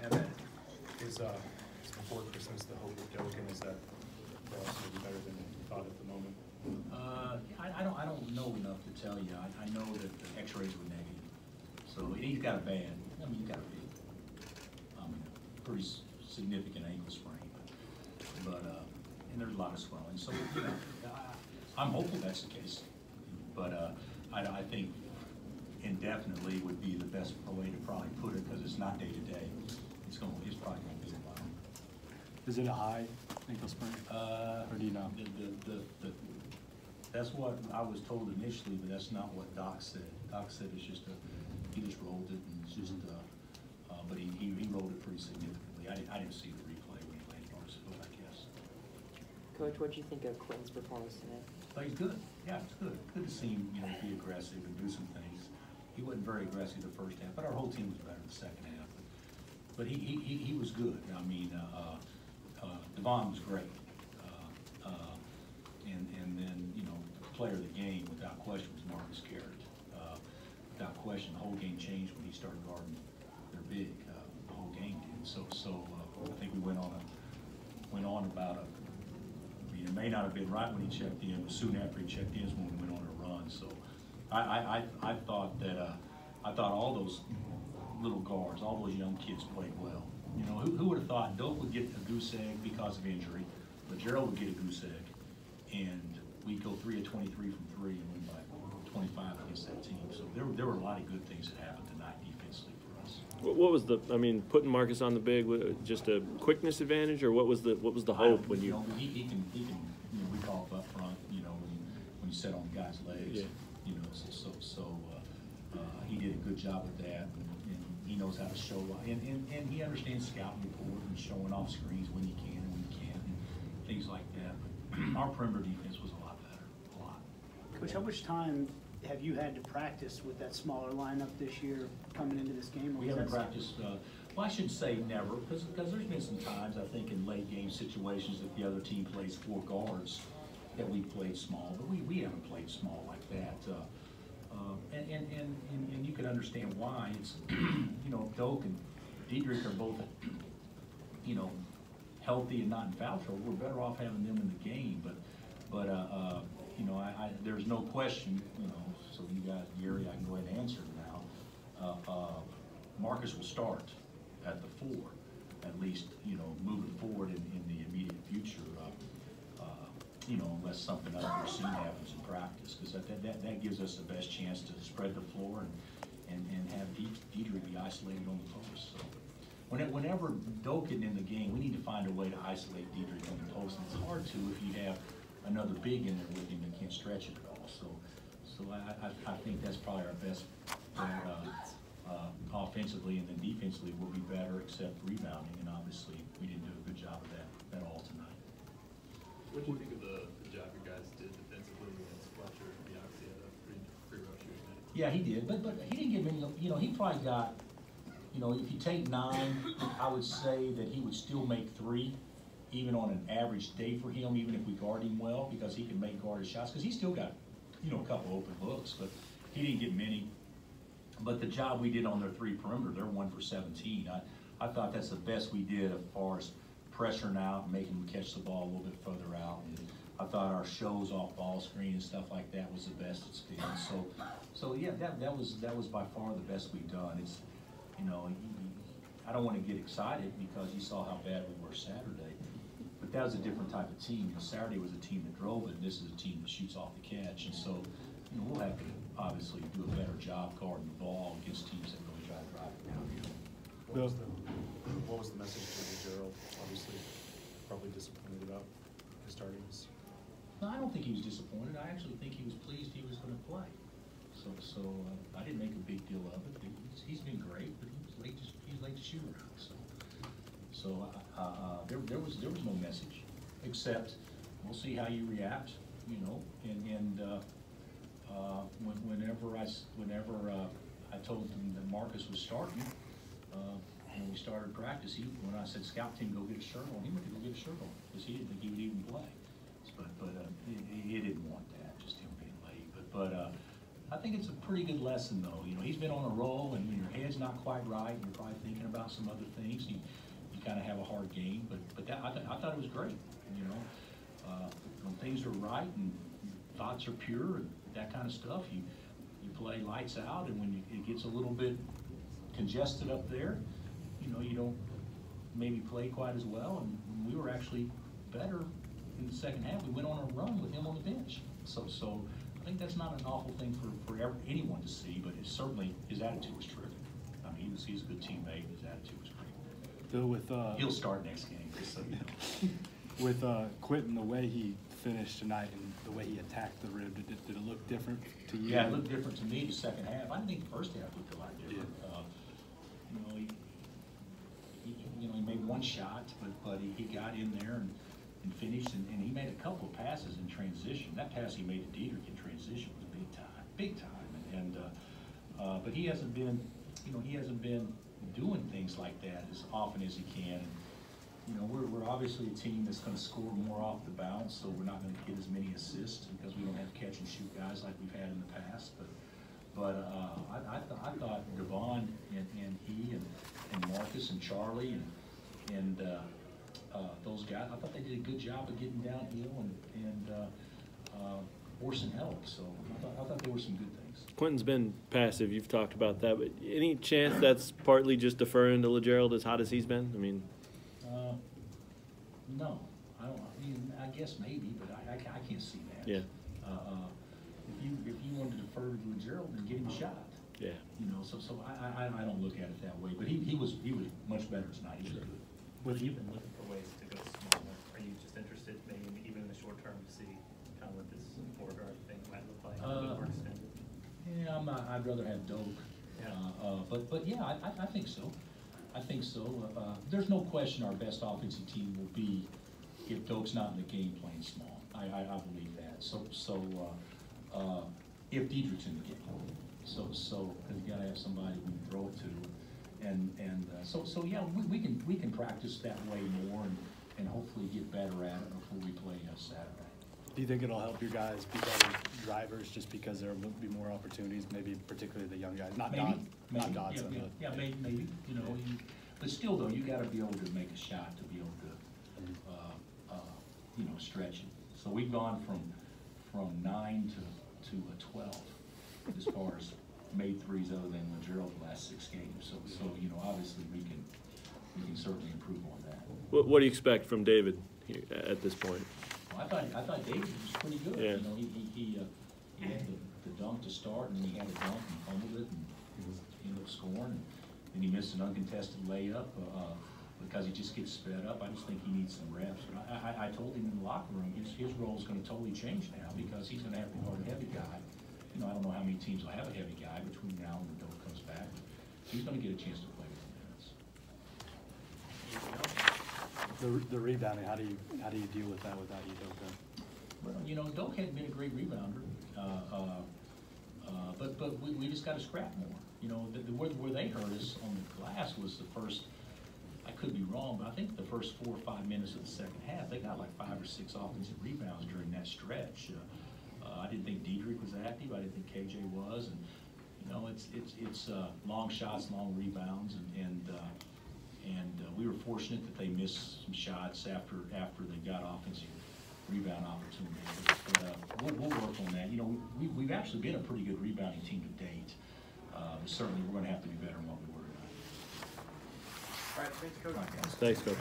And then is before Christmas the hope with Doak, and is that Ross will be better than you thought at the moment? I don't know enough to tell you. I know that the X-rays were negative, so he's got a bad. I mean, he's got a big, pretty significant ankle sprain, but and there's a lot of swelling. So you know, I'm hopeful that's the case, but I think indefinitely would be the best way to probably put it, because it's not day to day. It's probably going to be a while. Is it a high ankle sprain? Or do you know? That's what I was told initially, but that's not what Doc said. Doc said it's just he just rolled it, and it's just but he rolled it pretty significantly. I didn't see the replay when he played Barnesville, I guess. Coach, what do you think of Quinn's performance tonight? He's good. Yeah, it's good. Good to see him, be aggressive and do some things. He wasn't very aggressive the first half, but our whole team was better the second half. But he was good. I mean, Devon was great. And then, player of the game, without question, was Marcus Garrett. Without question, the whole game changed when he started guarding their big. The whole game did. So I think we went on about it may not have been right when he checked in, but soon after he checked in is when we went on a run. So I thought that I thought all those little guards, all those young kids played well. Who would have thought Doak would get a goose egg because of injury, but Gerald would get a goose egg, and we'd go 3 of 23 from 3 and win by 25 against that team. So there were a lot of good things that happened tonight defensively for us. What was putting Marcus on the big, just a quickness advantage, or what was the hope when you? He can we call it up front, when you set on the guy's legs. Yeah. He did a good job with that, and he knows how to show up, and he understands scouting report and showing off screens when you can and when you can't, and things like that. But our perimeter defense was a lot better, a lot. Coach, how much time have you had to practice with that smaller lineup this year coming into this game? We haven't practiced, well, I shouldn't say never, because there's been some times, I think, in late game situations that the other team plays 4 guards that we played small, but we haven't played small like that. And you can understand why. It's, Doak and Diedrich are both, healthy and not in foul trouble. We're better off having them in the game, but there's no question, so you got Gary, I can go ahead and answer now. Marcus will start at the 4, at least, moving forward in the immediate future, unless something unforeseen happens in practice, because that gives us the best chance to spread the floor and have Diedrich be isolated on the post. So whenever Doak isn't in the game, we need to find a way to isolate Diedrich on the post, and it's hard to if you have another big in there with him that can't stretch it at all. So I think that's probably our best offensively, and then defensively we'll be better except rebounding, and obviously we didn't do a good job of that at all tonight. What do you think of the job you guys did defensively against Fletcher? He obviously had a pretty rough shooting night. Yeah, he did, but he didn't give any, he probably got, if you take 9, I would say that he would still make 3, even on an average day for him, even if we guard him well, because he can make guarded shots, because he still got, a couple open looks, but he didn't get many. But the job we did on their 3 perimeter, they're 1 for 17. I thought that's the best we did as far as pressuring out and making them catch the ball a little bit further out. And I thought our shows off ball screen and stuff like that was the best it's been. So yeah, that was by far the best we've done. It's, I don't want to get excited because you saw how bad we were Saturday, but that was a different type of team. Saturday was a team that drove it, and this is a team that shoots off the catch. And so, we'll have to obviously do a better job guarding the ball against teams that really try to drive it downhill. What was the message to Gerald? Obviously, probably disappointed about his startings. No, I don't think he was disappointed. I actually think he was pleased he was going to play. So I didn't make a big deal of it. He's been great, but he's late to shoot around. So there was no message, except we'll see how you react, whenever I told him that Marcus was starting, when we started practice, when I said scout team go get a shirt on, he went to go get a shirt on because he didn't think he would even play. But he didn't want that, just him being late. But I think it's a pretty good lesson, though. He's been on a roll, and when your head head's not quite right, and you're probably thinking about some other things, you kind of have a hard game, but that, I thought it was great, you know. When things are right and thoughts are pure and that kind of stuff, you play lights out, and when it gets a little bit congested up there, you know, you don't maybe play quite as well, and we were actually better in the second half. We went on a run with him on the bench. So I think that's not an awful thing for anyone to see, but it's certainly, his attitude was terrific. I mean, he's a good teammate, his attitude was great. Bill, with He'll start next game, just so you know. with Quentin, the way he finished tonight and the way he attacked the rim, did it look different to you? Yeah, it looked different to me the second half. I didn't think the first half looked a lot different. You know, he made one shot, but he got in there and finished, and he made a couple of passes in transition. That pass he made to Diedrich in transition was big time. But he hasn't been, you know, doing things like that as often as he can. And, you know, we're obviously a team that's going to score more off the bounce, so we're not going to get as many assists because we don't have catch and shoot guys like we've had in the past. But I thought Devon and he and Marcus and Charlie and those guys, I thought they did a good job of getting downhill and forcing help. So I thought there were some good things. Quentin's been passive. You've talked about that, but any chance that's partly just deferring to LeGerald as hot as he's been? I mean, no, I don't. I mean, I guess maybe, but I can't see that. Yeah. If you wanted to defer to LeGerald, then give him a shot. Yeah. You know, so I don't look at it that way. But he was much better tonight. He was good. Well, you've been looking for ways to go smaller. Are you just interested, maybe even in the short term, to see kind of what this four guard thing might look like, a little more extended? Yeah, I'm not. I'd rather have Doak. Yeah. But yeah, I think so. I think so. There's no question our best offensive team will be if Doak's not in the game playing small. I believe that. So if Diedrich's in the game, so because you got to have somebody we can throw it to, so yeah, we can practice that way more and hopefully get better at it before we play Saturday. Do you think it'll help your guys be better drivers just because there will be more opportunities, maybe particularly the young guys, not Dodson? Yeah, maybe. You know, but still though, you got to be able to make a shot to be able to, you know, stretch it. So we've gone from 9 to a 12 as far as made threes other than LeGerald the last 6 games. So you know, obviously we can certainly improve on that. What do you expect from David here at this point? Well, I thought David was pretty good. Yeah. You know, he had the dunk to start, and then he had a dunk and fumbled it, and he ended up scoring. And he missed an uncontested layup because he just gets sped up. I just think he needs some reps. But I told him in the locker room his role is going to totally change now because he's going to have to guard a heavy guy. You know, I don't know how many teams will have a heavy guy between now and the Doak comes back. He's going to get a chance to play with minutes. The rebounding, how do you deal with that without you, Doak? Well, you know, Doak hadn't been a great rebounder, but we just got to scrap more. You know, where they hurt us on the glass was the first. I could be wrong, but I think the first 4 or 5 minutes of the second half, they got like 5 or 6 offensive rebounds during that stretch. I didn't think Diedrich was active. I didn't think KJ was, and you know, it's long shots, long rebounds, and we were fortunate that they missed some shots after they got offensive rebound opportunities. But we'll work on that. You know, we've actually been a pretty good rebounding team to date. But certainly we're going to have to be better than what we were tonight. All right, thanks, Coach. Thanks, Coach.